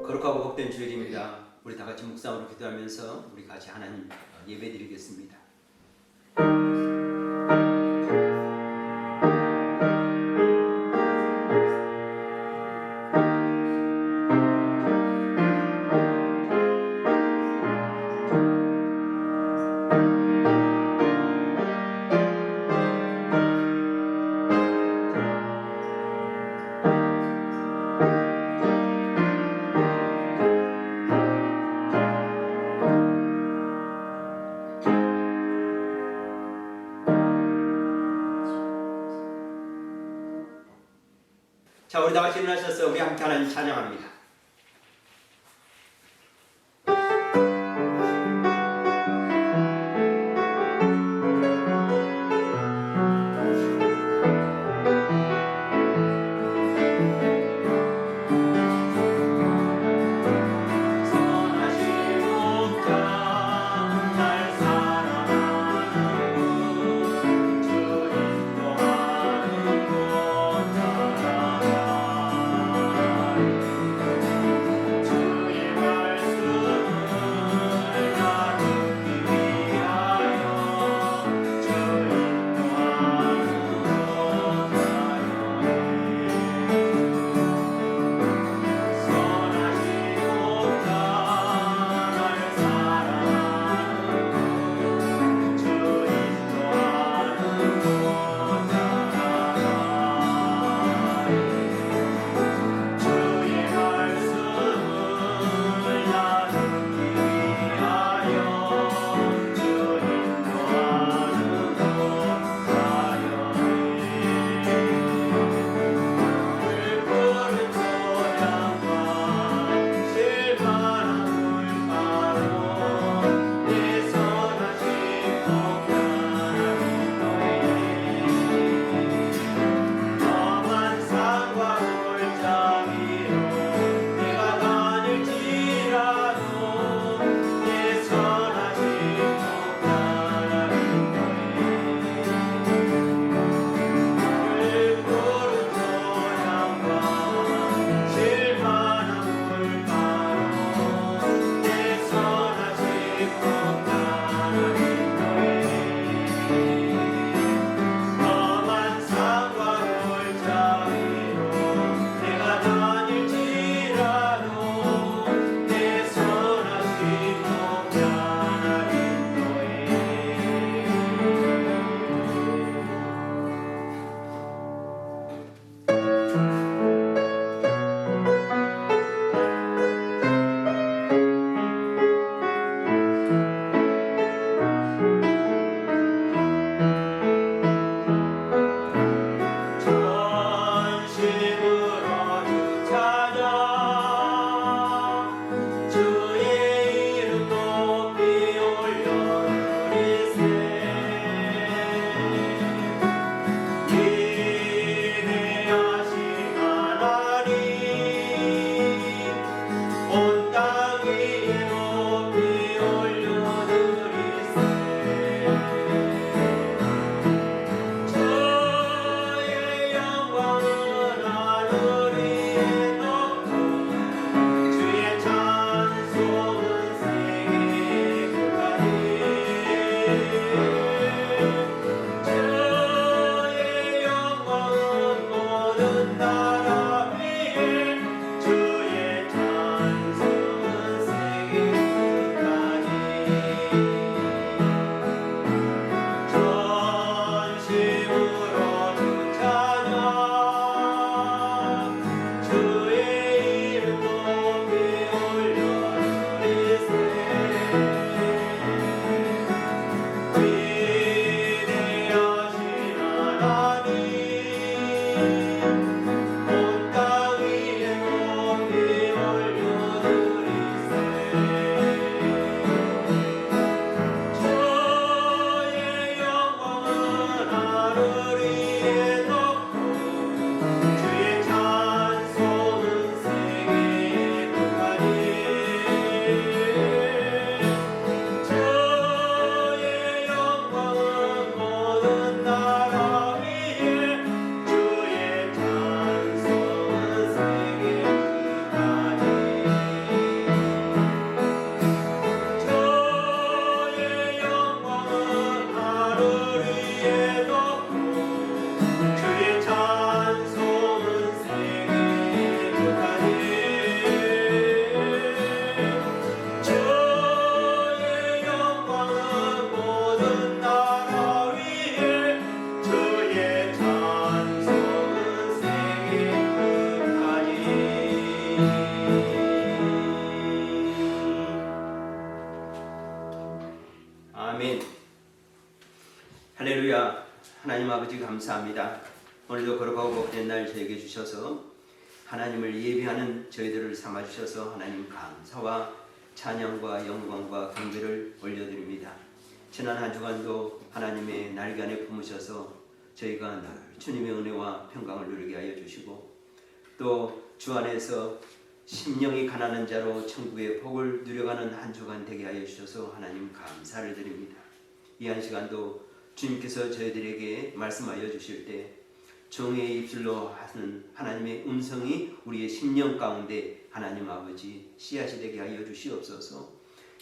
거룩하고 복된 주일입니다. 우리 다 같이 묵상으로 기도하면서 우리 같이 하나님 예배드리겠습니다. 자, 우리 다 같이 일어나셔서 우리 함께 하나님 찬양합니다. 주의 찬송 아버지 감사합니다. 오늘도 거룩하고 복된 날 저에게 주셔서 하나님을 예배하는 저희들을 삼아주셔서 하나님 감사와 찬양과 영광과 경배를 올려드립니다. 지난 한 주간도 하나님의 날개 안에 품으셔서 저희가 늘 주님의 은혜와 평강을 누리게 하여 주시고 또 주 안에서 심령이 가난한 자로 천국의 복을 누려가는 한 주간 되게 하여 주셔서 하나님 감사를 드립니다. 이 한 시간도 주님께서 저희들에게 말씀하여 주실 때 종의 입술로 하는 하나님의 음성이 우리의 심령 가운데 하나님 아버지 씨앗이 되게 하여 주시옵소서.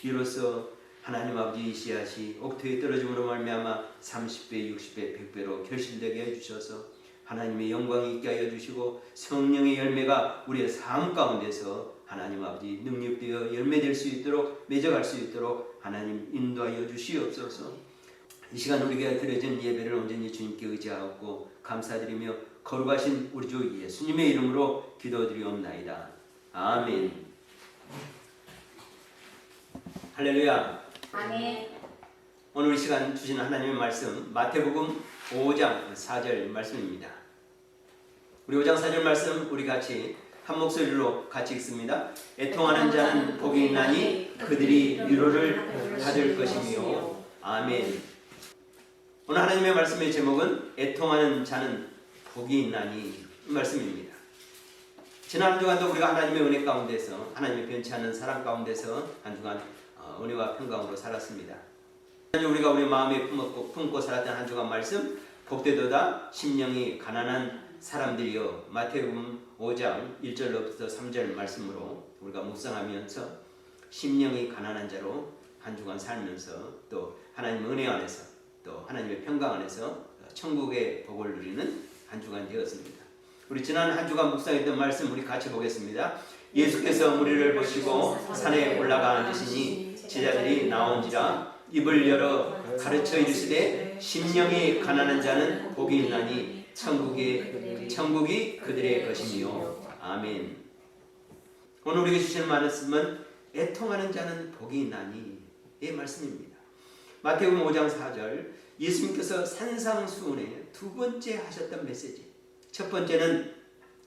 이로써 하나님 아버지 이 씨앗이 옥토에 떨어짐으로 말미암아 30배, 60배, 100배로 결실되게 해 주셔서 하나님의 영광이 있게 하여 주시고 성령의 열매가 우리의 삶 가운데서 하나님 아버지 능력되어 열매될 수 있도록 맺어갈 수 있도록 하나님 인도하여 주시옵소서. 이 시간 우리에게 드려진 예배를 온전히 주님께 의지하고 감사드리며 거룩하신 우리 주 예수님의 이름으로 기도드리옵나이다. 아멘. 할렐루야. 아멘. 오늘 이 시간 주신 하나님의 말씀 마태복음 5장 4절 말씀입니다. 우리 5장 4절 말씀 우리 같이 한 목소리로 같이 읽습니다. 애통하는 자는 복이 있나니 그들이 위로를 받을 것이며. 아멘. 오늘 하나님의 말씀의 제목은 애통하는 자는 복이 있나니 이 말씀입니다. 지난 한 주간도 우리가 하나님의 은혜 가운데서 하나님의 변치 않는 사랑 가운데서 한 주간 은혜와 평강으로 살았습니다. 우리가 우리 마음에 품고 살았던 한 주간 말씀 복되도다 심령이 가난한 사람들이여 마태복음 5장 1절로부터 3절 말씀으로 우리가 묵상하면서 심령이 가난한 자로 한 주간 살면서 또 하나님의 은혜 안에서 또 하나님의 평강 안에서 천국의 복을 누리는 한 주간 되었습니다. 우리 지난 한 주간 묵상했던 말씀 우리 같이 보겠습니다. 예수께서 무리를 보시고 산에 올라가 앉으시니 제자들이 나온지라 입을 열어 가르쳐 이르시되 심령이 가난한 자는 복이 있나니 천국이 그들의 것이며. 아멘. 오늘 우리에게 주시는 말씀은 애통하는 자는 복이 있나니 이 말씀입니다. 마태복음 5장 4절 예수님께서 산상수훈에 두 번째 하셨던 메시지. 첫 번째는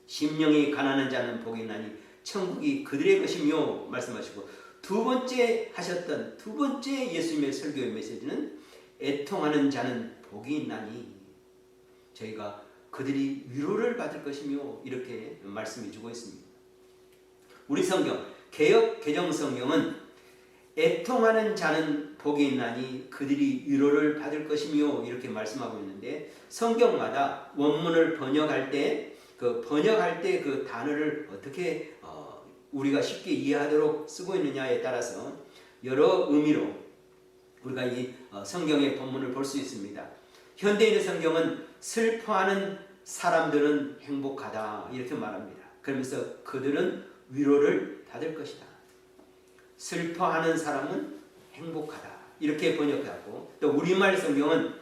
심령이 가난한 자는 복이 있나니 천국이 그들의 것이며 말씀하시고 두 번째 하셨던 두 번째 예수님의 설교의 메시지는 애통하는 자는 복이 있나니 저희가 그들이 위로를 받을 것이며 이렇게 말씀해 주고 있습니다. 우리 성경 개역 개정 성경은 애통하는 자는 복이 있나니 그들이 위로를 받을 것이며 이렇게 말씀하고 있는데 성경마다 원문을 번역할 때 그 단어를 어떻게 우리가 쉽게 이해하도록 쓰고 있느냐에 따라서 여러 의미로 우리가 이 성경의 본문을 볼 수 있습니다. 현대인의 성경은 슬퍼하는 사람들은 행복하다 이렇게 말합니다. 그러면서 그들은 위로를 받을 것이다. 슬퍼하는 사람은 행복하다 이렇게 번역하고 또 우리말 성경은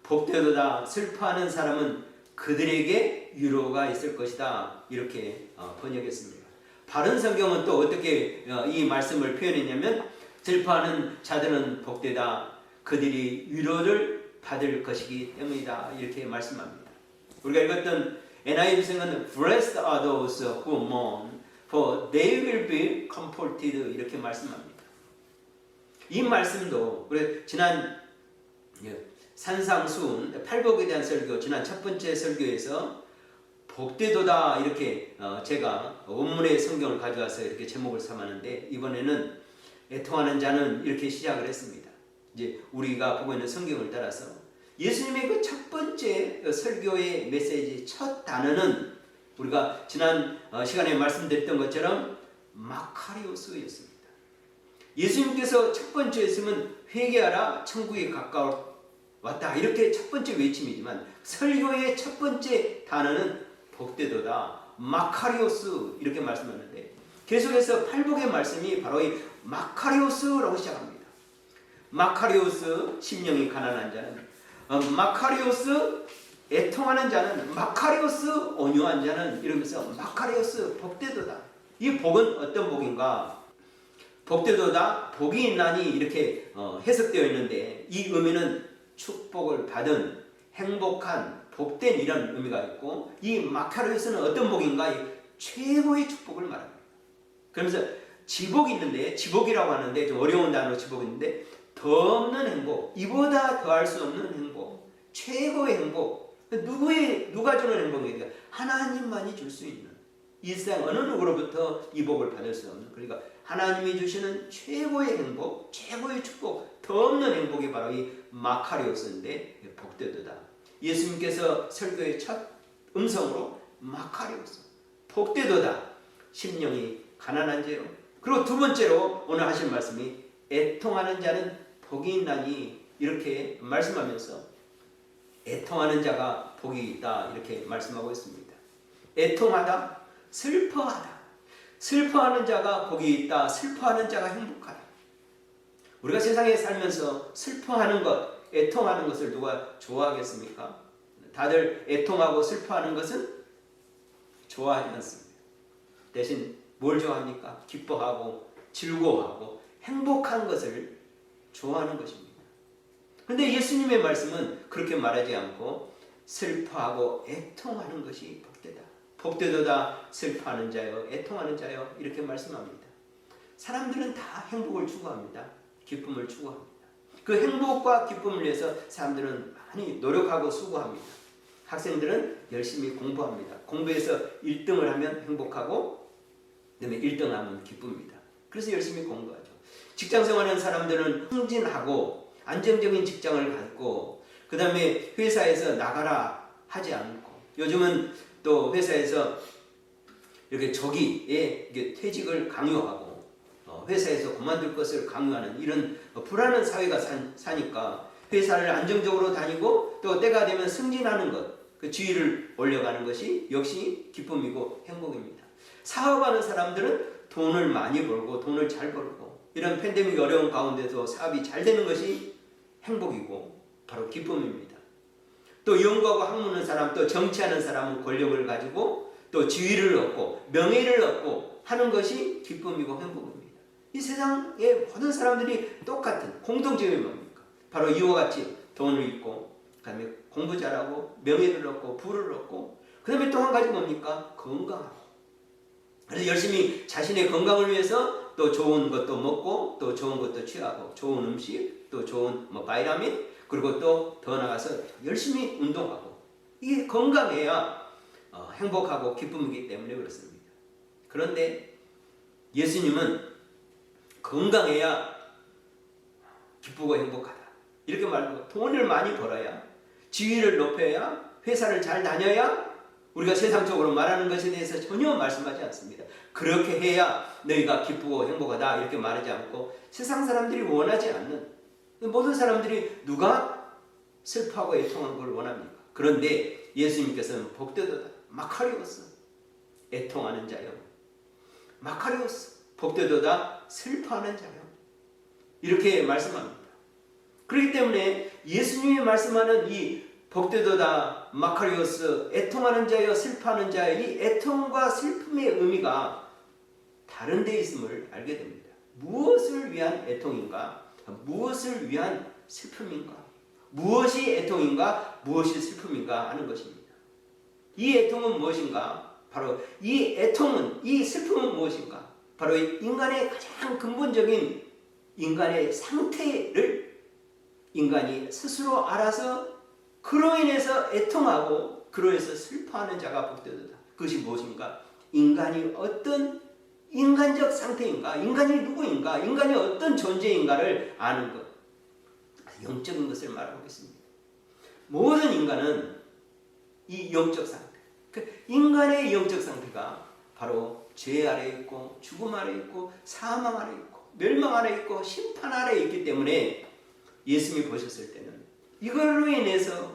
복되도다 슬퍼하는 사람은 그들에게 위로가 있을 것이다 이렇게 번역했습니다. 바른 성경은 또 어떻게 이 말씀을 표현했냐면 슬퍼하는 자들은 복되다 그들이 위로를 받을 것이기 때문이다 이렇게 말씀합니다. 우리가 읽었던 NIV 성경은 Blessed are those who mourn for they will be comforted 이렇게 말씀합니다. 이 말씀도 우리 지난 산상수훈 팔복에 대한 설교 지난 첫 번째 설교에서 복되도다 이렇게 제가 원문의 성경을 가져와서 이렇게 제목을 삼았는데 이번에는 애통하는 자는 이렇게 시작을 했습니다. 이제 우리가 보고 있는 성경을 따라서 예수님의 그 첫 번째 설교의 메시지 첫 단어는 우리가 지난 시간에 말씀드렸던 것처럼 마카리오스였습니다. 예수님께서 첫 번째 했으면 회개하라 천국이 가까웠다 이렇게 첫 번째 외침이지만 설교의 첫 번째 단어는 복되도다 마카리오스 이렇게 말씀하는데 계속해서 팔복의 말씀이 바로 이 마카리오스라고 시작합니다. 마카리오스 심령이 가난한 자는 마카리오스 애통하는 자는 마카리오스 온유한 자는 이러면서 마카리오스 복되도다. 이 복은 어떤 복인가? 복되도다 복이 있나니 이렇게 해석되어 있는데 이 의미는 축복을 받은 행복한, 복된 이런 의미가 있고, 이 마카리오스는 어떤 복인가? 이 최고의 축복을 말합니다. 그러면서 지복이 있는데, 지복이라고 하는데 좀 어려운 단어로 지복이 있는데, 더 없는 행복, 이보다 더할 수 없는 행복, 최고의 행복. 누가 주는 행복이냐? 하나님만이 줄 수 있는, 이 세상 어느 누구로부터 이 복을 받을 수 없는, 그러니까 하나님이 주시는 최고의 행복, 최고의 축복, 더 없는 행복이 바로 이 마카리오스인데, 복되도다. 예수님께서 설교의 첫 음성으로 마카리오스, 복되도다. 심령이 가난한 자요. 그리고 두 번째로 오늘 하실 말씀이 애통하는 자는 복이 있나니, 이렇게 말씀하면서 애통하는 자가 복이 있다, 이렇게 말씀하고 있습니다. 애통하다, 슬퍼하다. 슬퍼하는 자가 복이 있다. 슬퍼하는 자가 행복하다. 우리가 세상에 살면서 슬퍼하는 것, 애통하는 것을 누가 좋아하겠습니까? 다들 애통하고 슬퍼하는 것은 좋아하지 않습니다. 대신 뭘 좋아합니까? 기뻐하고 즐거워하고 행복한 것을 좋아하는 것입니다. 그런데 예수님의 말씀은 그렇게 말하지 않고 슬퍼하고 애통하는 것이 복되다. 복되도다. 슬퍼하는 자여, 애통하는 자여, 이렇게 말씀합니다. 사람들은 다 행복을 추구합니다. 기쁨을 추구합니다. 그 행복과 기쁨을 위해서 사람들은 많이 노력하고 수고합니다. 학생들은 열심히 공부합니다. 공부해서 1등을 하면 행복하고, 그다음에 1등하면 기쁩니다. 그래서 열심히 공부하죠. 직장 생활하는 사람들은 승진하고 안정적인 직장을 갖고, 그 다음에 회사에서 나가라 하지 않고, 요즘은 또 회사에서 이렇게 조기에 퇴직을 강요하고, 회사에서 그만둘 것을 강요하는 이런 불안한 사회가 사니까 회사를 안정적으로 다니고, 또 때가 되면 승진하는 것, 그 지위를 올려가는 것이 역시 기쁨이고 행복입니다. 사업하는 사람들은 돈을 많이 벌고 돈을 잘 벌고, 이런 팬데믹 어려운 가운데서 사업이 잘 되는 것이 행복이고 바로 기쁨입니다. 또 연구하고 학문하는 사람, 또 정치하는 사람은 권력을 가지고 또 지위를 얻고 명예를 얻고 하는 것이 기쁨이고 행복입니다. 이 세상의 모든 사람들이 똑같은 공통점이 뭡니까? 바로 이와 같이 돈을 잃고, 그 다음에 공부 잘하고 명예를 얻고 부를 얻고, 그 다음에 또 한 가지 뭡니까? 건강하고. 그래서 열심히 자신의 건강을 위해서 또 좋은 것도 먹고, 또 좋은 것도 취하고, 좋은 음식, 또 좋은 바이타민, 그리고 또 더 나가서 열심히 운동하고, 이게 건강해야 행복하고 기쁨이기 때문에 그렇습니다. 그런데 예수님은 건강해야 기쁘고 행복하다, 이렇게 말하고, 돈을 많이 벌어야, 지위를 높여야, 회사를 잘 다녀야, 우리가 세상적으로 말하는 것에 대해서 전혀 말씀하지 않습니다. 그렇게 해야 너희가 기쁘고 행복하다, 이렇게 말하지 않고, 세상 사람들이 원하지 않는, 모든 사람들이 누가 슬퍼하고 애통하는 걸 원합니까? 그런데 예수님께서는 복되도다, 마카리오스, 애통하는 자요, 마카리오스, 복되도다, 슬퍼하는 자요, 이렇게 말씀합니다. 그렇기 때문에 예수님이 말씀하는 이 복되도다, 마카리오스, 애통하는 자여, 슬퍼하는 자여, 이 애통과 슬픔의 의미가 다른 데 있음을 알게 됩니다. 무엇을 위한 애통인가? 무엇을 위한 슬픔인가? 무엇이 애통인가? 무엇이 슬픔인가? 하는 것입니다. 이 애통은 무엇인가? 바로 이 애통은, 이 슬픔은 무엇인가? 바로 인간의 가장 근본적인 인간의 상태를 인간이 스스로 알아서 그로 인해서 애통하고 그로 인해서 슬퍼하는 자가 복되도다. 그것이 무엇인가? 인간이 어떤 인간적 상태인가? 인간이 누구인가? 인간이 어떤 존재인가를 아는 것. 영적인 것을 말하고 있습니다. 모든 인간은 이 영적 상태, 인간의 영적 상태가 바로 죄 아래 있고 죽음 아래 있고 사망 아래 있고 멸망 아래 있고 심판 아래 있기 때문에 예수님이 보셨을 때는 이걸로 인해서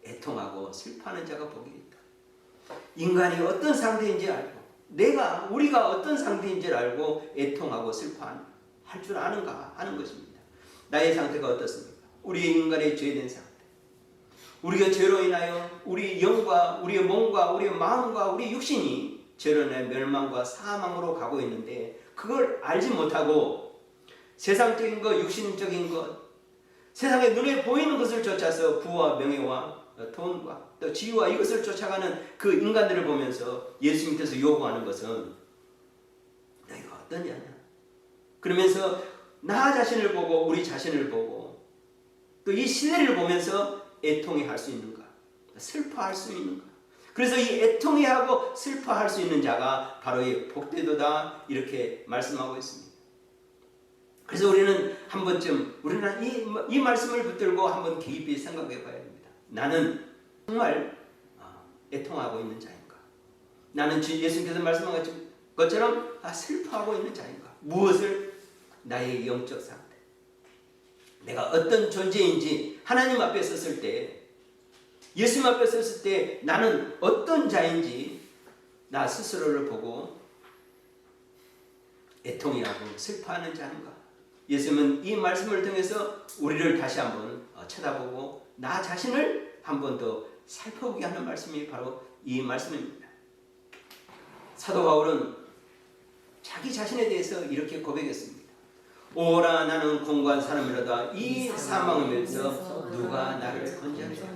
애통하고 슬퍼하는 자가 복이 있다. 인간이 어떤 상태인지 알고, 우리가 어떤 상태인지를 알고 애통하고 슬퍼할 줄 아는가 하는 것입니다. 나의 상태가 어떻습니까? 우리의 인간의 죄된 상태, 우리가 죄로 인하여 우리 영과 우리의 몸과 우리의 마음과 우리 육신이 죄로 인하여 멸망과 사망으로 가고 있는데, 그걸 알지 못하고 세상적인 것, 육신적인 것, 세상에 눈에 보이는 것을 쫓아서 부와 명예와 돈과 또 지위와 이것을 쫓아가는 그 인간들을 보면서 예수님께서 요구하는 것은 너희가 어떤 자냐? 그러면서 나 자신을 보고 우리 자신을 보고 또 이 시대를 보면서 애통해 할 수 있는가? 슬퍼할 수 있는가? 그래서 이 애통해하고 슬퍼할 수 있는 자가 바로 이 복되도다 이렇게 말씀하고 있습니다. 그래서 우리는 한 번쯤 우리는 이 말씀을 붙들고 한번 깊이 생각해 봐야 됩니다. 나는 정말 애통하고 있는 자인가? 나는 예수님께서 말씀하신 것처럼 슬퍼하고 있는 자인가? 무엇을? 나의 영적 상태. 내가 어떤 존재인지 하나님 앞에 섰을 때, 예수님 앞에 섰을 때 나는 어떤 자인지 나 스스로를 보고 애통해하고 슬퍼하는 자인가? 예수님은 이 말씀을 통해서 우리를 다시 한번 쳐다보고 나 자신을 한 번 더 살펴보게 하는 말씀이 바로 이 말씀입니다. 사도 바울은 자기 자신에 대해서 이렇게 고백했습니다. 오라 나는 공고한 사람이로다 이 사망에서 누가 나를 건져내랴.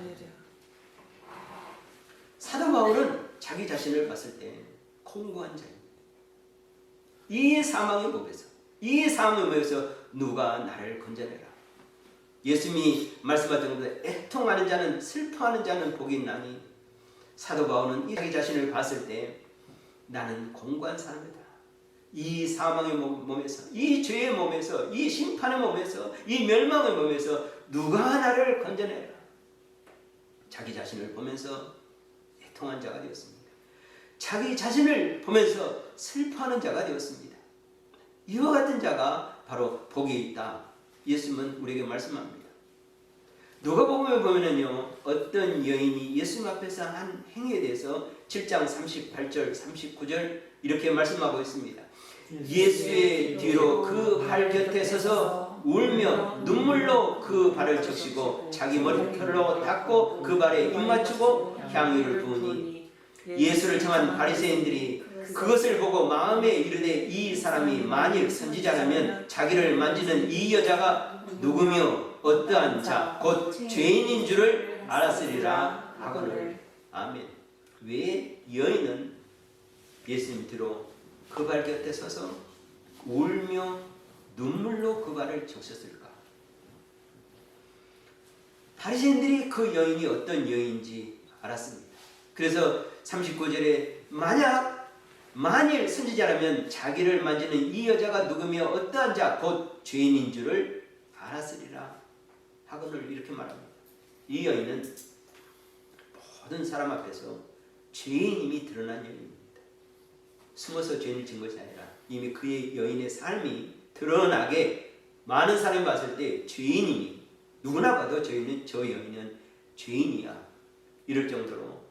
사도 바울은 자기 자신을 봤을 때 공고한 자입니다. 이 사망의 몸에서 이 사망의 몸에서 누가 나를 건져내라. 예수님이 말씀하신 것처럼 애통하는 자는 슬퍼하는 자는 복이 있나니 사도 바울은 자기 자신을 봤을 때 나는 공고한 사람이다. 이 사망의 몸에서 이 죄의 몸에서 이 심판의 몸에서 이 멸망의 몸에서 누가 나를 건져내라. 자기 자신을 보면서 애통한 자가 되었습니다. 자기 자신을 보면서 슬퍼하는 자가 되었습니다. 이와 같은 자가 바로 복이 있다. 예수님은 우리에게 말씀합니다. 누가복음에 보면은요, 어떤 여인이 예수님 앞에서 한 행위에 대해서 7장 38절 39절 이렇게 말씀하고 있습니다. 예수의 뒤로 그 발 곁에 서서 울며 눈물로 그 발을 적시고 자기 머리털로 닦고 그 발에 입 맞추고 향유를 부으니 예수를 청한 바리새인들이 그것을 보고 마음에 이르되 이 사람이 만일 선지자라면 자기를 만지는 이 여자가 누구며 어떠한 자 곧 죄인인 줄을 알았으리라 하거늘. 아멘. 왜 여인은 예수님 뒤로 그 발 곁에 서서 울며 눈물로 그 발을 적셨을까? 바리새인들이 그 여인이 어떤 여인인지 알았습니다. 그래서 39절에 만일 선지자라면 자기를 만지는 이 여자가 누구며 어떠한 자 곧 죄인인 줄을 알았으리라 하거늘 이렇게 말합니다. 이 여인은 모든 사람 앞에서 죄인임이 드러난 여인입니다. 숨어서 죄를 진 것이 아니라 이미 그의 여인의 삶이 드러나게 많은 사람이 봤을 때 죄인임이 누구나 봐도 저 여인은 죄인이야 이럴 정도로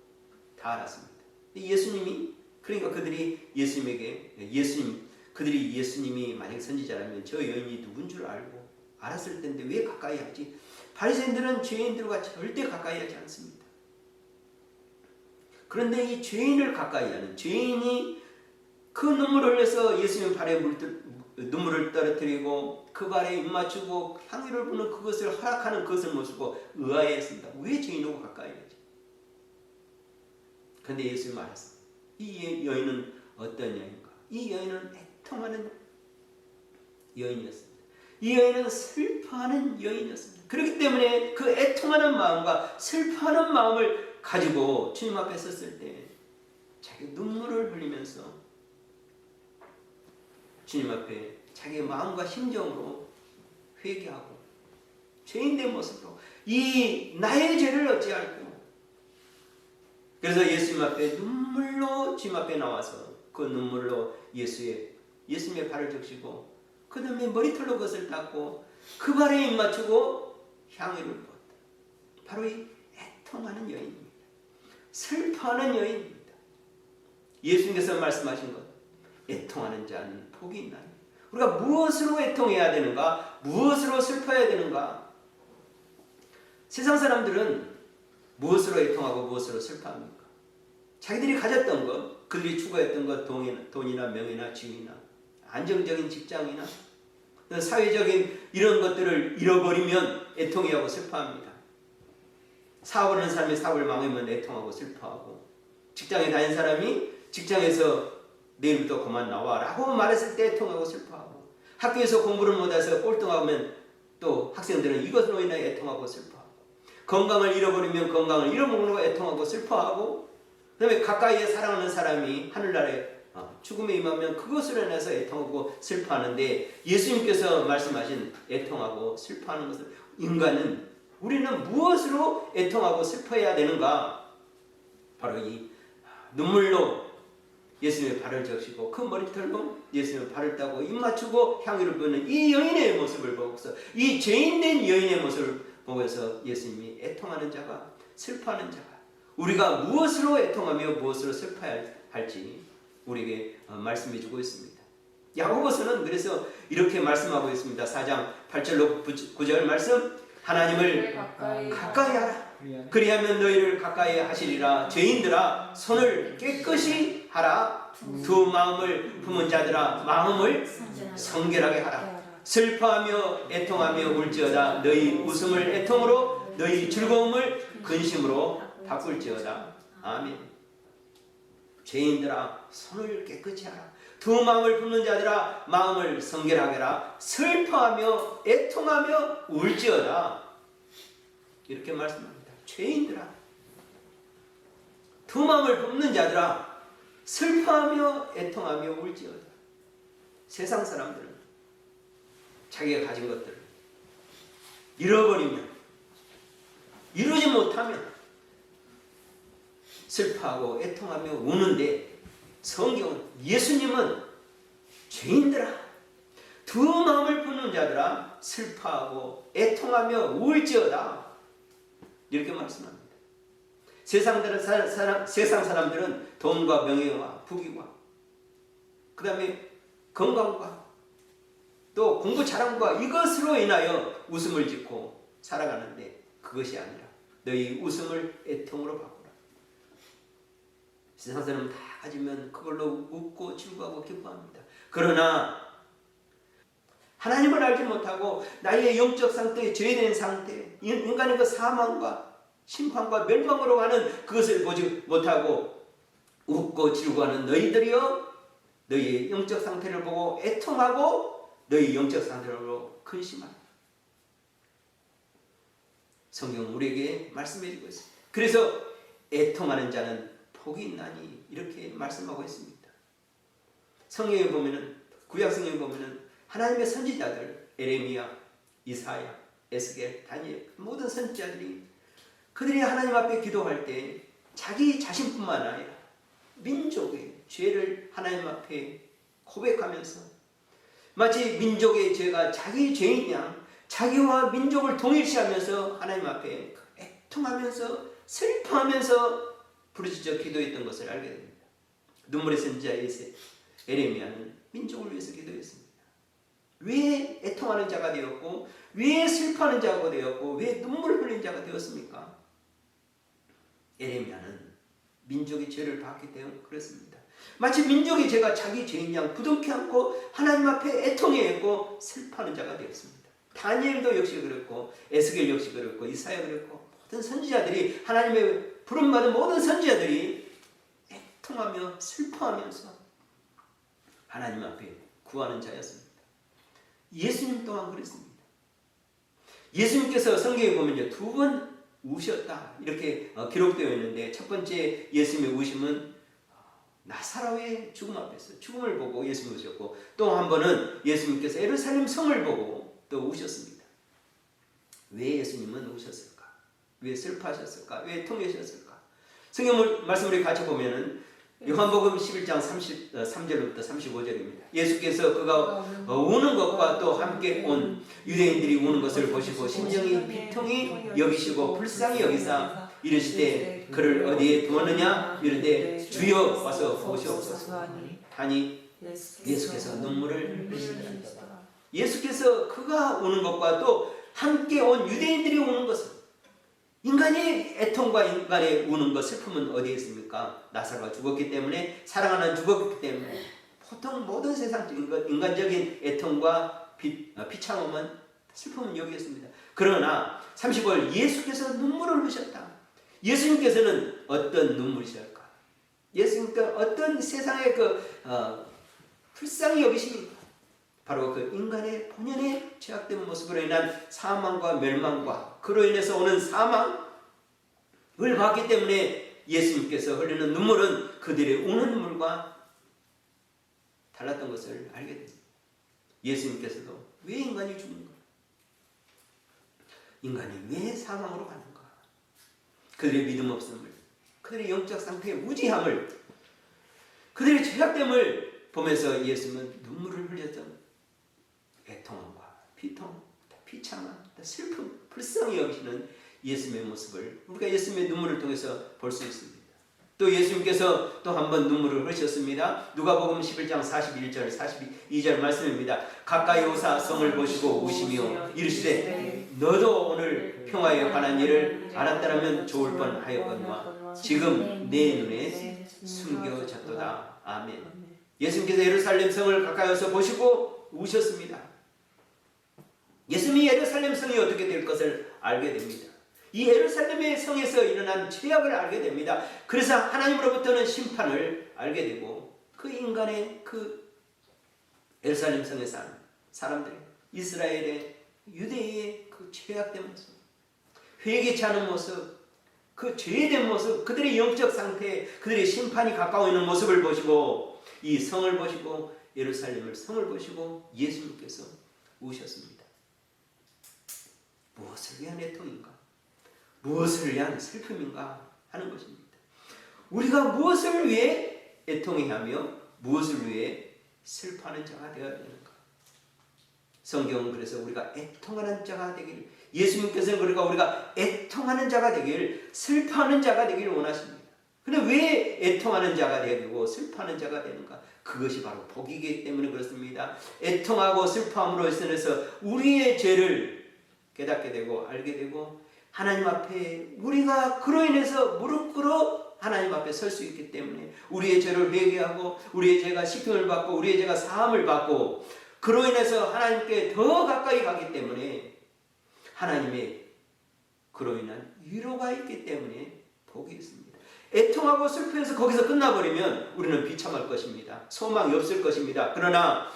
다 알았습니다. 예수님이 그러니까 그들이 예수님이 만약 선지자라면 저 여인이 누군 줄 알고 알았을 텐데 왜 가까이 하지? 바리새인들은 죄인들과 절대 가까이 하지 않습니다. 그런데 이 죄인을 가까이 하는 죄인이 그 눈물을 흘려서 예수님 발에 눈물을 떨어뜨리고 그 발에 입 맞추고 향유를 부는 그것을 허락하는 그것을 모시고 의아해했습니다. 왜 죄인하고 가까이 하지? 그런데 예수님 말했습니다. 이 여인은 어떤 여인인가? 이 여인은 애통하는 여인이었습니다. 이 여인은 슬퍼하는 여인이었습니다. 그렇기 때문에 그 애통하는 마음과 슬퍼하는 마음을 가지고 주님 앞에 섰을 때 자기 눈물을 흘리면서 주님 앞에 자기의 마음과 심정으로 회개하고 죄인된 모습으로 이 나의 죄를 어찌할꼬. 그래서 예수님 앞에 눈물로 주님 앞에 나와서 그 눈물로 예수님의 발을 적시고 그 다음에 머리털로 그것을 닦고 그 발에 입 맞추고 향유를 부었다. 바로 이 애통하는 여인입니다. 슬퍼하는 여인입니다. 예수님께서 말씀하신 것, 애통하는 자는 복이 있나니. 우리가 무엇으로 애통해야 되는가? 무엇으로 슬퍼해야 되는가? 세상 사람들은 무엇으로 애통하고 무엇으로 슬퍼합니까? 자기들이 가졌던 것, 그들이 추구했던 것, 돈이나 명예나 지위나 안정적인 직장이나 사회적인 이런 것들을 잃어버리면 애통해하고 슬퍼합니다. 사업을 하는 사람이 사업을 망하면 애통하고 슬퍼하고, 직장에 다니는 사람이 직장에서 내일부터 그만 나와 라고 말했을 때 애통하고 슬퍼하고, 학교에서 공부를 못해서 꼴등하면 또 학생들은 이것으로 인하여 애통하고 슬퍼하고, 건강을 잃어버리면 건강을 잃어먹는 거 애통하고 슬퍼하고, 그 다음에 가까이에 사랑하는 사람이 하늘나라에 죽음에 임하면 그것으로 인해서 애통하고 슬퍼하는데, 예수님께서 말씀하신 애통하고 슬퍼하는 것은, 인간은 우리는 무엇으로 애통하고 슬퍼해야 되는가? 바로 이 눈물로 예수님의 발을 적시고 그 머리털로 예수님의 발을 따고 입 맞추고 향유를 부는 이 여인의 모습을 보고서, 이 죄인된 여인의 모습을 보면서 예수님이 애통하는 자가, 슬퍼하는 자가, 우리가 무엇으로 애통하며 무엇으로 슬퍼해야 할지 우리에게 말씀해 주고 있습니다. 야고보서는 그래서 이렇게 말씀하고 있습니다. 4장 8절로 9절 말씀, 하나님을 가까이 하라. 그리하면 너희를 가까이 하시리라. 죄인들아 손을 깨끗이 하라. 두 마음을 품은 자들아 마음을 성결하게 하라. 슬퍼하며 애통하며 울지어다. 너희 웃음을 애통으로, 너희 즐거움을 근심으로 바꿀지어다. 아멘. 죄인들아 손을 깨끗이 하라. 두 마음을 품는 자들아 마음을 성결하게 하라. 슬퍼하며 애통하며 울지어다. 이렇게 말씀합니다. 죄인들아, 두 마음을 품는 자들아 슬퍼하며 애통하며 울지어다. 세상 사람들은 자기가 가진 것들을 잃어버리면, 이루지 못하면 슬퍼하고 애통하며 우는데, 성경은, 예수님은 죄인들아 두 마음을 품는 자들아 슬퍼하고 애통하며 울지어다 이렇게 말씀합니다. 세상 사람들은 돈과 명예와 부귀와 그 다음에 건강과 또 공부 잘함과 이것으로 인하여 웃음을 짓고 살아가는데, 그것이 아니라 너희 웃음을 애통으로 바꾸라. 세상 사람은 다 가지면 그걸로 웃고 즐거워하고 기뻐합니다. 그러나 하나님을 알지 못하고 나의 영적 상태에 죄된 상태, 인간의 그 사망과 심판과 멸망으로 가는 그것을 보지 못하고 웃고 즐거워하는 너희들이여, 너희의 영적 상태를 보고 애통하고 너희 영적 상태를 보고 근심하라. 성경은 우리에게 말씀해주고 있습니다. 그래서 애통하는 자는 복이 있나니 이렇게 말씀하고 있습니다. 성경에 보면은, 구약 성경에 보면은 하나님의 선지자들, 에레미야, 이사야, 에스겔, 다니엘, 모든 선지자들이 그들이 하나님 앞에 기도할 때 자기 자신뿐만 아니라 민족의 죄를 하나님 앞에 고백하면서, 마치 민족의 죄가 자기 죄인 양 자기와 민족을 동일시하면서 하나님 앞에 애통하면서 슬퍼하면서 부르짖어 기도했던 것을 알게 됩니다. 눈물의 선지자 에레미야는 민족을 위해서 기도했습니다. 왜 애통하는 자가 되었고, 왜 슬퍼하는 자가 되었고, 왜 눈물을 흘린 자가 되었습니까? 에레미야는 민족의 죄를 봤기 때문에 그렇습니다. 마치 민족의 죄가 자기 죄인 양 부둥켜 안고 하나님 앞에 애통해했고 슬퍼하는 자가 되었습니다. 다니엘도 역시 그랬고, 에스겔 역시 그랬고, 이사야 그랬고, 모든 선지자들이, 하나님의 부름받은 모든 선지자들이 애통하며 슬퍼하면서 하나님 앞에 구하는 자였습니다. 예수님 또한 그랬습니다. 예수님께서 성경에 보면 두 번 우셨다 이렇게 기록되어 있는데, 첫 번째 예수님의 우심은 나사로의 죽음 앞에서 죽음을 보고 예수님이 우셨고, 또 한 번은 예수님께서 예루살렘 성을 보고 또 우셨습니다. 왜 예수님은 우셨을까? 왜 슬퍼하셨을까? 왜 통해하셨을까? 성경 말씀을 같이 보면은 요한복음 11장 33절부터 35절입니다. 예수께서 그가 우는 것과 또 함께 온 유대인들이 우는 것을 보시고 심정이 비통히 여기시고 불쌍히 여기사 이르시되 그를 어디에 두었느냐 이르되 주여 와서 보시옵소서 하니 예수께서 눈물을 흘리시더라. 예수께서 그가 우는 것과 또 함께 온 유대인들이 우는 것은, 인간이 애통과 인간의 우는 것, 슬픔은 어디에 있습니까? 나사로가 죽었기 때문에, 사랑하는 죽었기 때문에. 보통 모든 세상적인 것, 인간적인 애통과 비참함은, 슬픔은 여기 있습니다. 그러나 30절 예수께서 눈물을 흘리셨다. 예수님께서는 어떤 눈물이실까? 예수님께서 어떤 세상의 불쌍히 여기십니까? 바로 그 인간의 본연의 죄악된 모습으로 인한 사망과 멸망과 그로 인해서 오는 사망을 봤기 때문에 예수님께서 흘리는 눈물은 그들의 우는 눈물과 달랐던 것을 알게 됩니다. 예수님께서도 왜 인간이 죽는가? 인간이 왜 사망으로 가는가? 그들의 믿음 없음을, 그들의 영적 상태의 무지함을, 그들의 죄악됨을 보면서 예수님은 눈물을 흘렸죠. 애통함과 비통, 비참함, 슬픔, 불쌍히 여기시는 예수님의 모습을 우리가 예수님의 눈물을 통해서 볼 수 있습니다. 또 예수님께서 또 한 번 눈물을 흘리셨습니다. 누가복음 11장 41절 42절 말씀입니다. 가까이 오사 성을 보시고 우시며 이르시되 너도 오늘 평화에 관한 일을 알았다라면 좋을 뻔하였거니와 지금 내 눈에 숨겨졌도다. 아멘. 예수님께서 예루살렘 성을 가까이서 보시고 우셨습니다. 예수님이 예루살렘 성이 어떻게 될 것을 알게 됩니다. 이 예루살렘의 성에서 일어난 죄악을 알게 됩니다. 그래서 하나님으로부터는 심판을 알게 되고 그 인간의 그 예루살렘 성에 사는 사람들, 이스라엘의 유대의 그 죄악된 모습, 회개치 않은 모습, 그 죄된 모습, 그들의 영적 상태, 그들의 심판이 가까워 있는 모습을 보시고 이 성을 보시고 예루살렘을 성을 보시고 예수님께서 우셨습니다. 무엇을 위한 애통인가? 무엇을 위한 슬픔인가 하는 것입니다. 우리가 무엇을 위해 애통해야 하며 무엇을 위해 슬퍼하는 자가 되어야 되는가? 성경은 그래서 우리가 애통하는 자가 되기를, 예수님께서는 그러니까 우리가 애통하는 자가 되기를, 슬퍼하는 자가 되기를 원하십니다. 근데 왜 애통하는 자가 되고 슬퍼하는 자가 되는가? 그것이 바로 복이기 때문에 그렇습니다. 애통하고 슬퍼함으로 인해서 우리의 죄를 깨닫게 되고 알게 되고 하나님 앞에 우리가 그로 인해서 무릎 꿇어 하나님 앞에 설 수 있기 때문에 우리의 죄를 회개하고 우리의 죄가 씻김을 받고 우리의 죄가 사함을 받고 그로 인해서 하나님께 더 가까이 가기 때문에 하나님의 그로 인한 위로가 있기 때문에 복이 있습니다. 애통하고 슬퍼해서 거기서 끝나버리면 우리는 비참할 것입니다. 소망이 없을 것입니다. 그러나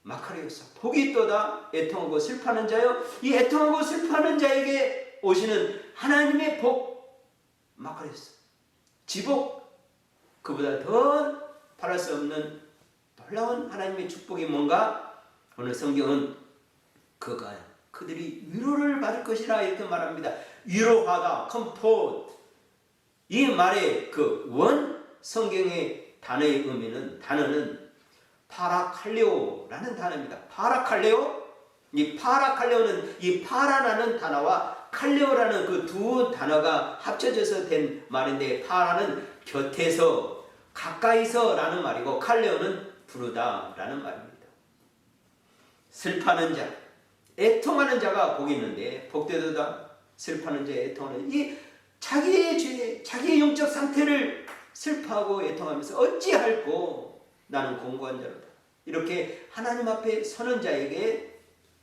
마카리오사 복이 있도다. 애통하고 슬퍼하는 자요, 이 애통하고 슬퍼하는 자에게 오시는 하나님의 복, 마카리오사 지복, 그보다 더 바랄 수 없는 놀라운 하나님의 축복이 뭔가? 오늘 성경은 그들이 위로를 받을 것이라 이렇게 말합니다. 위로하다, comfort. 이 말의 그 원 성경의 단어의 단어는 파라칼레오라는 단어입니다. 파라칼레오? 이 파라칼레오는 이 파라라는 단어와 칼레오라는 그 두 단어가 합쳐져서 된 말인데, 파라는 곁에서, 가까이서 라는 말이고 칼레오는 부르다 라는 말입니다. 슬퍼하는 자, 애통하는 자가 복이 있는데 복되도다. 슬퍼하는 자, 애통하는 이 자기의 죄, 자기의 영적 상태를 슬퍼하고 애통하면서 어찌할꼬 나는 공고한 자로다. 이렇게 하나님 앞에 서는 자에게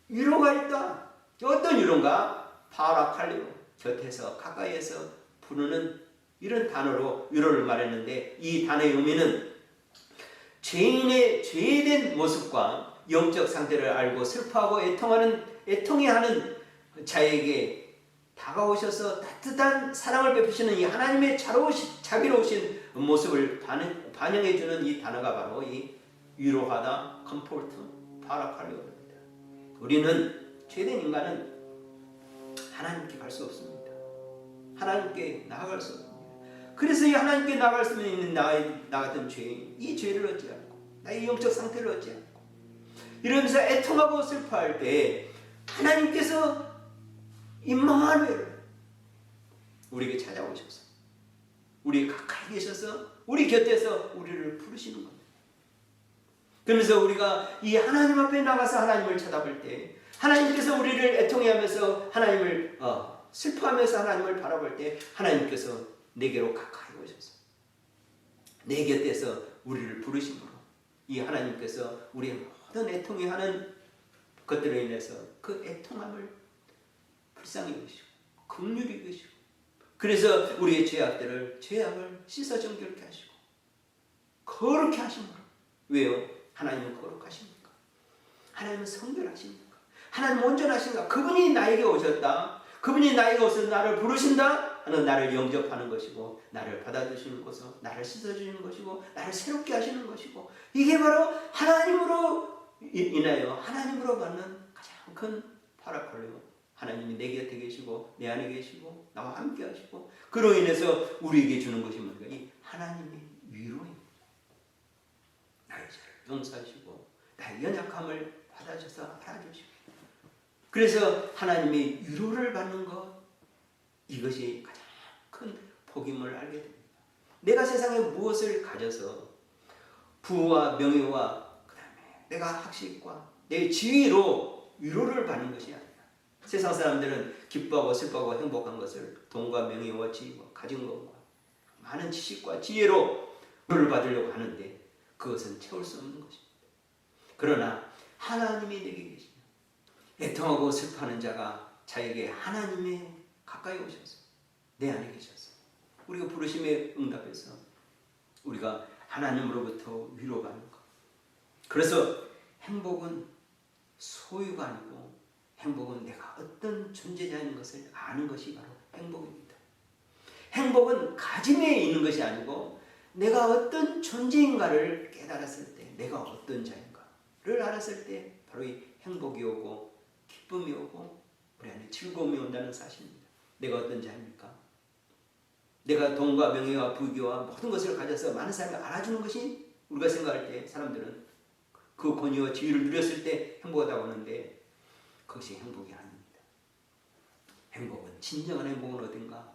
위로가 있다. 어떤 위로인가? 파라칼레오, 곁에서 가까이에서 부르는 이런 단어로 위로를 말했는데, 이 단어의 의미는 죄인의 죄된 모습과 영적 상태를 알고 슬퍼하고 애통해하는 자에게 다가오셔서 따뜻한 사랑을 베푸시는 이 하나님의 자비로우신 모습을 반영해주는 이 단어가 바로 이 위로하다, 컴포트, 파라칼레오입니다. 우리는 죄된 인간은 하나님께 갈 수 없습니다. 하나님께 나아갈 수 없습니다. 그래서 이 하나님께 나아갈 수 있는 나 같은 죄인, 이 죄를 어찌하고 나의 영적 상태를 어찌하고 이러면서 애통하고 슬퍼할 때 하나님께서 임마누엘 우리에게 찾아오셔서 우리 가까이 계셔서 우리 곁에서 우리를 부르시는 겁니다. 그러면서 우리가 이 하나님 앞에 나가서 하나님을 쳐다볼 때, 하나님께서 우리를 애통해하면서 하나님을 슬퍼하면서 하나님을 바라볼 때 하나님께서 내게로 가까이 오셔서 내 곁에서 우리를 부르심으로 이 하나님께서 우리의 모든 애통해하는 것들로 인해서 그 애통함을 불쌍히 여기시고 긍휼히 여기시고 그래서 우리의 죄악을 씻어 정결케 하시고 거룩해 하십니다. 왜요? 하나님은 거룩하십니까? 하나님은 성결하십니까? 하나님은 온전하십니까? 그분이 나에게 오셨다. 그분이 나에게 오셔서 나를 부르신다 하는 나를 영접하는 것이고 나를 받아주시는 것이고 나를 씻어주시는 것이고 나를 새롭게 하시는 것이고 이게 바로 하나님으로 인하여 하나님으로 받는 가장 큰 파라클레오. 하나님이 내 곁에 계시고 내 안에 계시고 나와 함께 하시고 그로 인해서 우리에게 주는 것이 뭔가 이 하나님의 위로입니다. 나의 죄를 용서하시고 나의 연약함을 받아줘서 알아주시고 그래서 하나님의 위로를 받는 것 이것이 가장 큰 복임을 알게 됩니다. 내가 세상에 무엇을 가져서 부와 명예와 그 다음에 내가 학식과 내 지위로 위로를 받는 것이 아니라 세상 사람들은 기뻐하고 슬퍼하고 행복한 것을 돈과 명예와 지위와 가진 것과 많은 지식과 지혜로 위로를 받으려고 하는데 그것은 채울 수 없는 것입니다. 그러나 하나님이 내게 계시며 애통하고 슬퍼하는 자가 자에게 하나님의 가까이 오셔서 내 안에 계셔서 우리가 부르심에 응답해서 우리가 하나님으로부터 위로받는 것. 그래서 행복은 소유가 아니고 행복은 내가 어떤 존재자인 것을 아는 것이 바로 행복입니다. 행복은 가짐에 있는 것이 아니고 내가 어떤 존재인가를 깨달았을 때 내가 어떤 자인가를 알았을 때 바로 이 행복이 오고 기쁨이 오고 우리 안에 즐거움이 온다는 사실입니다. 내가 어떤 자입니까? 내가 돈과 명예와 부귀와 모든 것을 가져서 많은 사람이 알아주는 것이 우리가 생각할 때 사람들은 그 권위와 지위를 누렸을 때 행복하다고 하는데 그것이 행복이 아닙니다. 행복은 진정한 행복은 어딘가?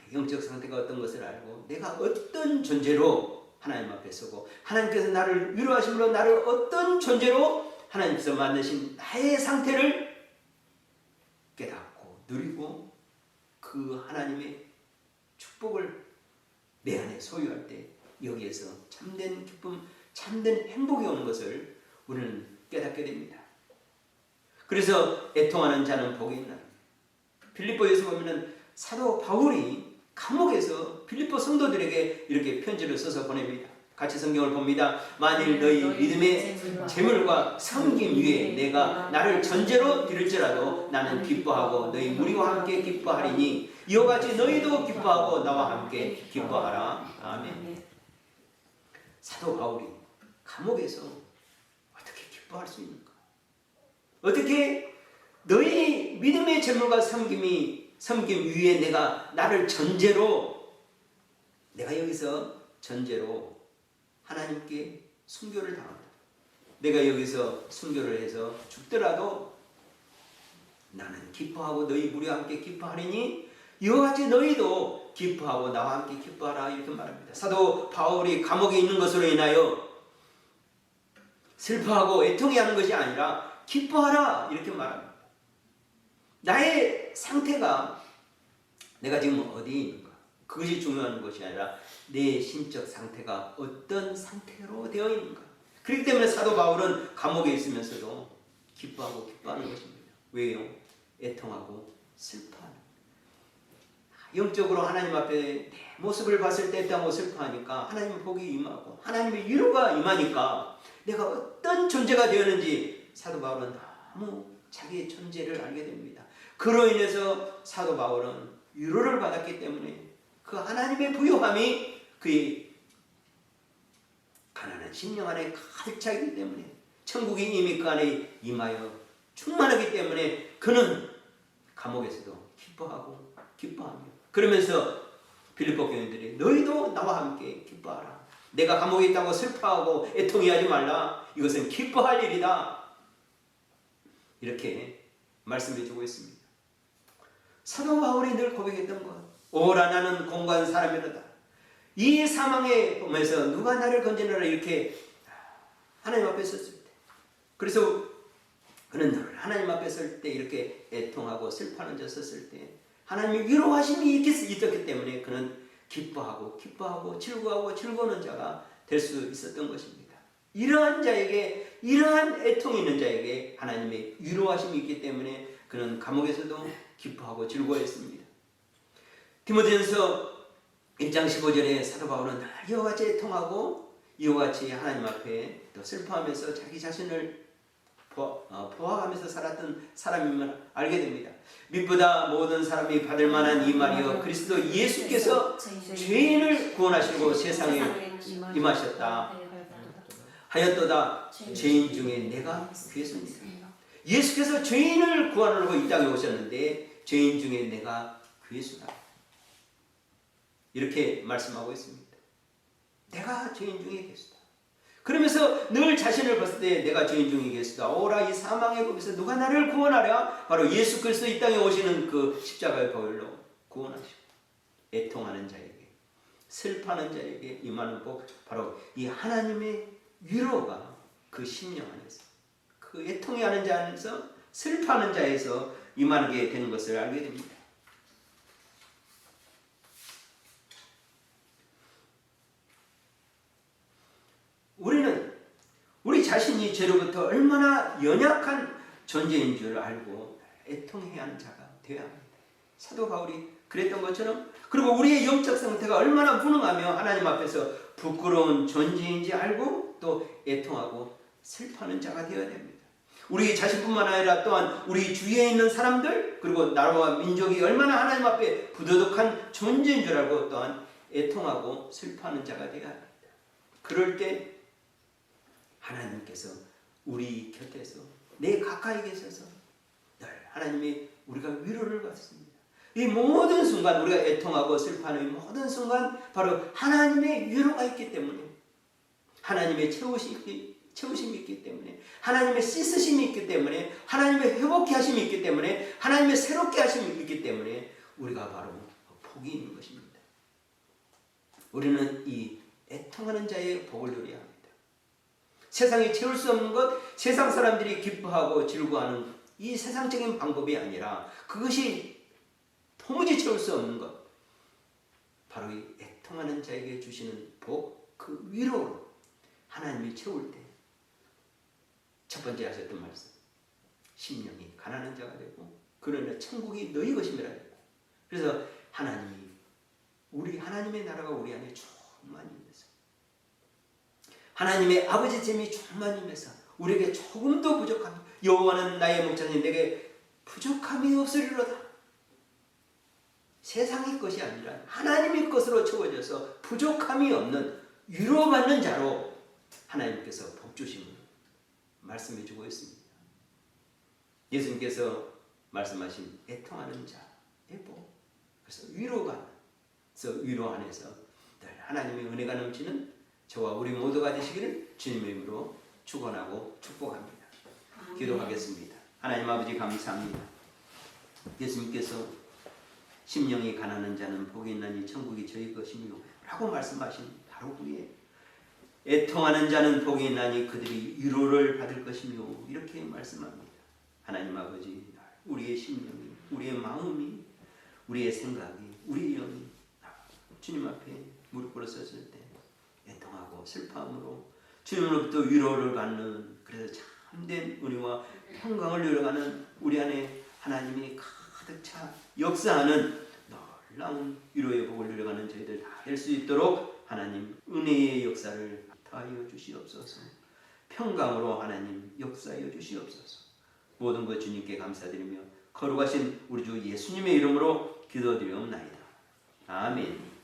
우리 영적 상태가 어떤 것을 알고 내가 어떤 존재로 하나님 앞에 서고 하나님께서 나를 위로하심으로 나를 어떤 존재로 하나님께서 만드신 나의 상태를 깨닫고 누리고 그 하나님의 축복을 내 안에 소유할 때 여기에서 참된 기쁨, 참된 행복이 오는 것을 우리는 깨닫게 됩니다. 그래서 애통하는 자는 복이 있나니 빌립보에서 보면은 사도 바울이 감옥에서 빌립보 성도들에게 이렇게 편지를 써서 보냅니다. 같이 성경을 봅니다. 만일 너희 믿음의 재물과 섬김 위에 내가 나를 전제로 드릴지라도 나는 기뻐하고 너희 무리와 함께 기뻐하리니 이와 같이 너희도 기뻐하고 나와 함께 기뻐하라. 아멘. 사도 바울이 감옥에서 어떻게 기뻐할 수 있는가? 어떻게 너희 믿음의 재물과 섬김 위에 내가 나를 전제로 내가 여기서 전제로 하나님께 순교를 당한다. 내가 여기서 순교를 해서 죽더라도 나는 기뻐하고 너희 무리와 함께 기뻐하리니 이와 같이 너희도 기뻐하고 나와 함께 기뻐하라 이렇게 말합니다. 사도 바울이 감옥에 있는 것으로 인하여 슬퍼하고 애통해하는 것이 아니라 기뻐하라 이렇게 말합니다. 나의 상태가 내가 지금 어디에 있는가 그것이 중요한 것이 아니라 내 신적 상태가 어떤 상태로 되어 있는가. 그렇기 때문에 사도 바울은 감옥에 있으면서도 기뻐하고 기뻐하는 것입니다. 왜요? 애통하고 슬퍼하는. 영적으로 하나님 앞에 내 모습을 봤을 때 애통하고 슬퍼하니까 하나님의 복이 임하고 하나님의 위로가 임하니까 내가 어떤 존재가 되었는지 사도 바울은 너무 자기의 존재를 알게 됩니다. 그로 인해서 사도 바울은 위로를 받았기 때문에 그 하나님의 부요함이 그의 가난한 심령 안에 가득 차기 때문에 천국이 이미 그 안에 임하여 충만하기 때문에 그는 감옥에서도 기뻐하고 기뻐하며 그러면서 빌립보 교인들이 너희도 나와 함께 기뻐하라. 내가 감옥에 있다고 슬퍼하고 애통해하지 말라. 이것은 기뻐할 일이다. 이렇게 말씀해 주고 있습니다. 사도 바울이 늘 고백했던 것. 오라 나는 공고한 사람이로다. 이 사망의 범에서 누가 나를 건지느라 이렇게 하나님 앞에 섰을 때. 그래서 그는 늘 하나님 앞에 설 때 이렇게 애통하고 슬퍼하는 자 섰을 때 하나님의 위로하심이 있었기 때문에 그는 기뻐하고 즐거워하는 자가 될 수 있었던 것입니다. 이러한 자에게 이러한 애통이 있는 자에게 하나님의 위로하심이 있기 때문에 그는 감옥에서도 기뻐하고 즐거워했습니다. 디모데전서 1장 15절에 사도 바울은 이와 같이 애통하고 이와 같이 하나님 앞에 또 슬퍼하면서 자기 자신을 보아가면서 살았던 사람임을 알게 됩니다. 믿보다 모든 사람이 받을 만한 이 말이여 그리스도 예수께서 죄인을 구원하시고 세상에 임하셨다 하였도다. 죄인 중에 내가 괴수입니다. 예수께서 죄인을 구하려고 이 땅에 오셨는데 죄인 중에 내가 괴수다. 이렇게 말씀하고 있습니다. 내가 죄인 중에 괴수다. 그러면서 늘 자신을 봤을 때 내가 죄인 중에 괴수다. 오라 이 사망의 법에서 누가 나를 구원하랴? 바로 예수 그리스도 이 땅에 오시는 그 십자가의 보혈로 구원하시고 애통하는 자에게 슬퍼하는 자에게 임하는 복, 바로 이 하나님의 위로가 그 심령 안에서 그 애통해하는 자 안에서 슬퍼하는 자에서 임하게 되는 것을 알게 됩니다. 우리는 우리 자신이 죄로부터 얼마나 연약한 존재인 줄 알고 애통해야 하는 자가 되어야 합니다. 사도 바울이 그랬던 것처럼, 그리고 우리의 영적 상태가 얼마나 무능하며 하나님 앞에서 부끄러운 존재인지 알고 또 애통하고 슬퍼하는 자가 되어야 됩니다. 우리 자신뿐만 아니라 또한 우리 주위에 있는 사람들, 그리고 나라와 민족이 얼마나 하나님 앞에 부도덕한 존재인 줄 알고 또한 애통하고 슬퍼하는 자가 되어야 합니다. 그럴 때 하나님께서 우리 곁에서 내 가까이 계셔서 늘 하나님이 우리가 위로를 받습니다. 이 모든 순간 우리가 애통하고 슬퍼하는 이 모든 순간 바로 하나님의 위로가 있기 때문에, 하나님의 채우심이 있기 때문에, 하나님의 씻으심이 있기 때문에, 하나님의 회복케 하심이 있기 때문에, 하나님의 새롭게 하심이 있기 때문에 우리가 바로 복이 있는 것입니다. 우리는 이 애통하는 자의 복을 누려야 합니다. 세상이 채울 수 없는 것, 세상 사람들이 기뻐하고 즐거워하는 이 세상적인 방법이 아니라 그것이 도무지 채울 수 없는 것, 바로 이 애통하는 자에게 주시는 복, 그 위로로 하나님이 채울 때 첫 번째 하셨던 말씀, 심령이 가난한 자가 되고 그러나 천국이 너희 것임이라 했고, 그래서 하나님이 우리 하나님의 나라가 우리 안에 충만히면서 하나님의 아버지 잼이 충만히면서 우리에게 조금도 부족함이, 여호와는 나의 목자니 내게 부족함이 없으리로다. 세상의 것이 아니라 하나님의 것으로 채워져서 부족함이 없는 위로받는 자로 하나님께서 복 주심을 말씀해 주고 있습니다. 예수님께서 말씀하신 애통하는 자의 복, 그래서 위로 안에서 늘 하나님의 은혜가 넘치는 저와 우리 모두가 되시기를 주님의 이름으로 축원하고 축복합니다. 기도하겠습니다. 하나님 아버지 감사합니다. 예수님께서 심령이 가난한 자는 복이 있나니 천국이 저희 것이며 라고 말씀하신 바로 후에 애통하는 자는 복이 있나니 그들이 위로를 받을 것이며 이렇게 말씀합니다. 하나님 아버지, 우리의 심령이, 우리의 마음이, 우리의 생각이, 우리의 영이 주님 앞에 무릎 꿇어 섰을 때 애통하고 슬퍼함으로 주님으로부터 위로를 받는, 그래서 참된 은혜와 평강을 누려가는 우리 안에 하나님이 가득 차 역사하는 놀라운 위로의 복을 누려가는 저희들 다 될 수 있도록 하나님 은혜의 역사를 더하여 주시옵소서. 평강으로 하나님 역사하여 주시옵소서. 모든 것 주님께 감사드리며 거룩하신 우리 주 예수님의 이름으로 기도드리옵나이다. 아멘.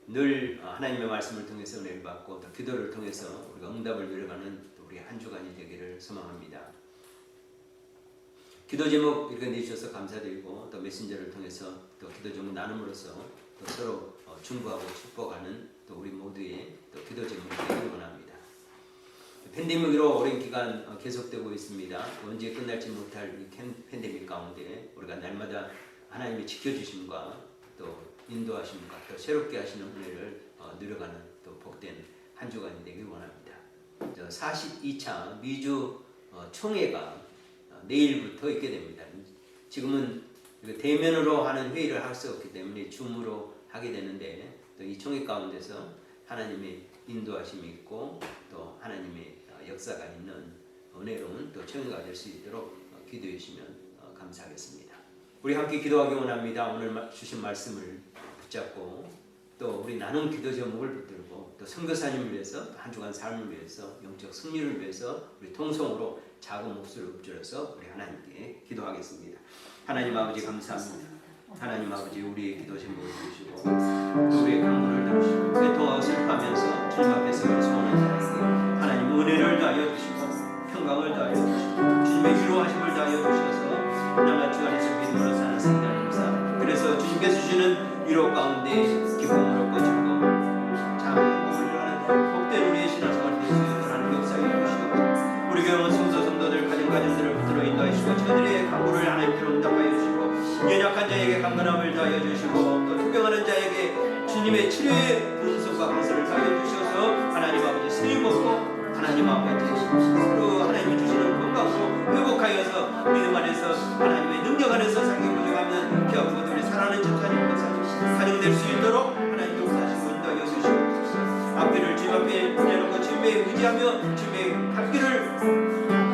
늘 하나님의 말씀을 통해서 은혜를 받고 또 기도를 통해서 우리가 응답을 누려가는 또 우리 한 주간이 되기를 소망합니다. 기도 제목 이렇게 내주셔서 감사드리고 또 메신저를 통해서 또 기도 제목 나눔으로써 또 서로 중보하고 축복하는 또 우리 모두의 또 기도 제목이 되기를 원합니다. 팬데믹으로 오랜 기간 계속되고 있습니다. 언제 끝날지 못할 이 팬데믹 가운데 우리가 날마다 하나님의 지켜주심과 또 인도하심과 또 새롭게 하시는 은혜를 누려가는 또 복된 한 주간이 되길 원합니다. 42차 미주 총회가 내일부터 있게 됩니다. 지금은 대면으로 하는 회의를 할 수 없기 때문에 줌으로 하게 되는데 또 이 총회 가운데서 하나님의 인도하심이 있고 또 하나님의 역사가 있는 은혜로운 또 총회가 될 수 있도록 기도해 주시면 감사하겠습니다. 우리 함께 기도하기 원합니다. 오늘 주신 말씀을 붙잡고 또 우리 나눔 기도 제목을 붙들고 또 선교사님을 위해서 또 한 주간 삶을 위해서 영적 승리를 위해서 우리 통성으로 작은 목소리를 읊조려서 우리 하나님께 기도하겠습니다. 하나님 아버지 감사합니다. 하나님 아버지 우리의 기도 제목을 들으시고 또 우리의 간구를 들으시고 애통하고 슬퍼하면서 주님 앞에서 우리 소원을 자에게 하나님 은혜를 다하여 주시고 평강을 다하여 주시고 주님의 위로하심을 다하여 주셔서 나만 주 안에서 믿음으로 사는 생활을 합시다. 그래서 주님께서 주시는 위로 가운데 기쁨으로 꺼지고 참 행복을 하는 복된 우리의 신앙생활이 될 수 있도록 하나님 역사해 주시고 우리 교회 성도들 가정들을 붙들어 인도하시고 저들의 간구를 하나님께로 응답하여 주시고 연약한 자에게 강건함을 다하여 주시고 또 투병하는 자에게 주님의 치료의 분석과 강설을 다하여 주셔서 하나님 아버지 스님 먹고 하나님 아버지 그 하나님이 주시는 건강으로 회복하여서 믿음 안에서 하나님의 능력 안에서 살기 부족하면 피 아프고 우리 살아나는 집사님 가정될 수 있도록 하나님 역사하시고 인도하여 주시고 앞길을 주님 앞에 내놓고 주님에 의지하며 주님의 갈 길을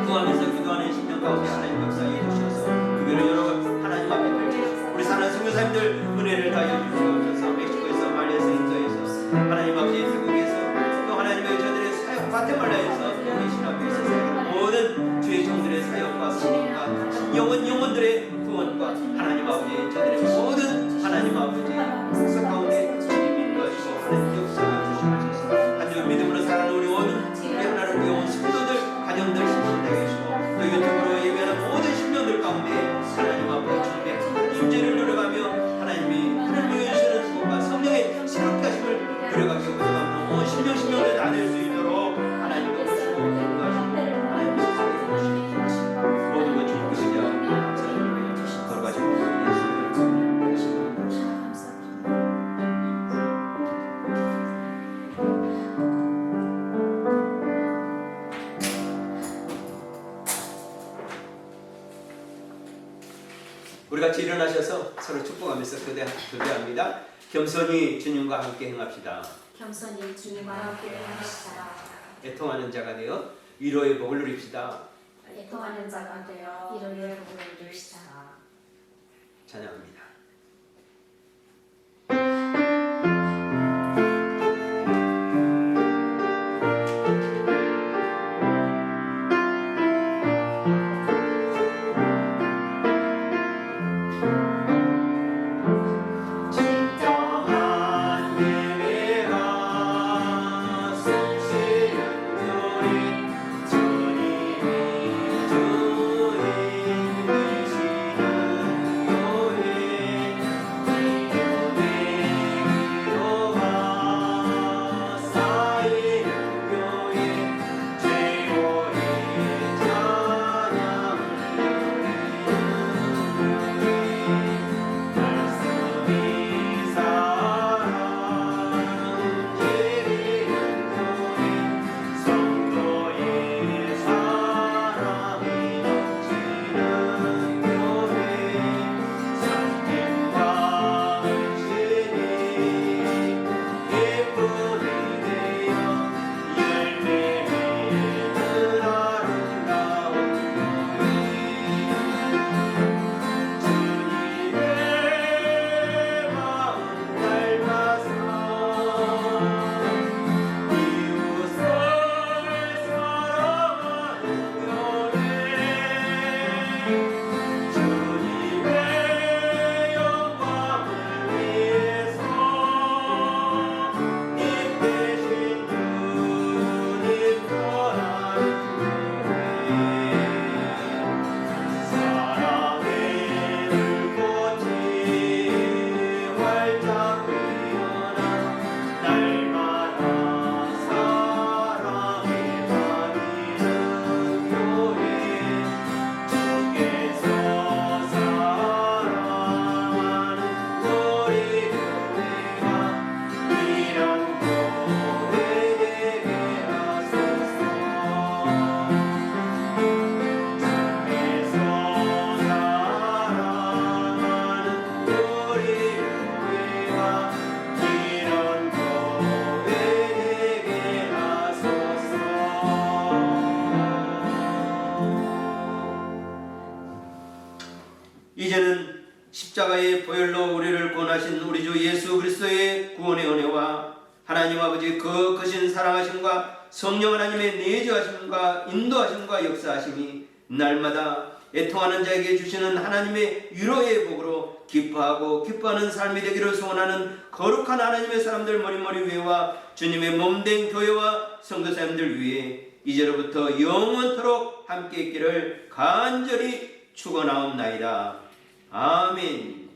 구하면서 기도하는 심령 가운데 하나님 역사해 주셔서 그 길을 열어 하나님 앞에 우리 사는 선교사님들 은혜를 다하여 주시옵소서. 멕시코에서 말레이시아에서 인도에서 하나님 아버지 태국에서 또 하나님의 저들의 사역 과테말라에서 또 우리 신 앞에 있어서 모든 주의 종들의 사역과 승리과 영혼들의 구원과 하나님 아버지 저들의 모든 하나님 아버지 역사 가운데 주님 인도하시고 하나님 역사해 주시옵소서. 한주 믿음으로 살아가는 우리 모든 우리 하나님 구해온 성도들 가정들 신령되게 하시고 또 유튜브로 예배하는 모든 신령들 가운데 하나님 앞에 주님의 임재를 누려가며 하나님이 주시는 것과 성령의 새롭게 하심을 누려가게 오셔가며 온 신령을 나눌 수 있도록 하나님께 오시고 인도하시고 하나님 역사해 주시옵소서. 모든 것 주님께 의지하고 감사드리며 걸어가시고 우리 같이 일어나셔서 서로 축복하면서 교대합니다. 겸손히 주님과 함께 행합시다. 겸손히 주님과 함께 행합시다. 애통하는 자가 되어 위로의 복을 누립시다. 애통하는 자가 되어 위로의 복을 누립시다. 찬양합니다. 주님 십자가의 보혈로 우리를 구원하신 우리 주 예수 그리스도의 구원의 은혜와 하나님 아버지 그 크신 사랑하심과 성령 하나님의 내주하심과 인도하심과 역사하심이 날마다 애통하는 자에게 주시는 하나님의 위로의 복으로 기뻐하는 삶이 되기를 소원하는 거룩한 하나님의 사람들 머리머리 위에와 주님의 몸된 교회와 성도사님들 위에 이제로부터 영원토록 함께 있기를 간절히 축원하옵나이다. 아멘.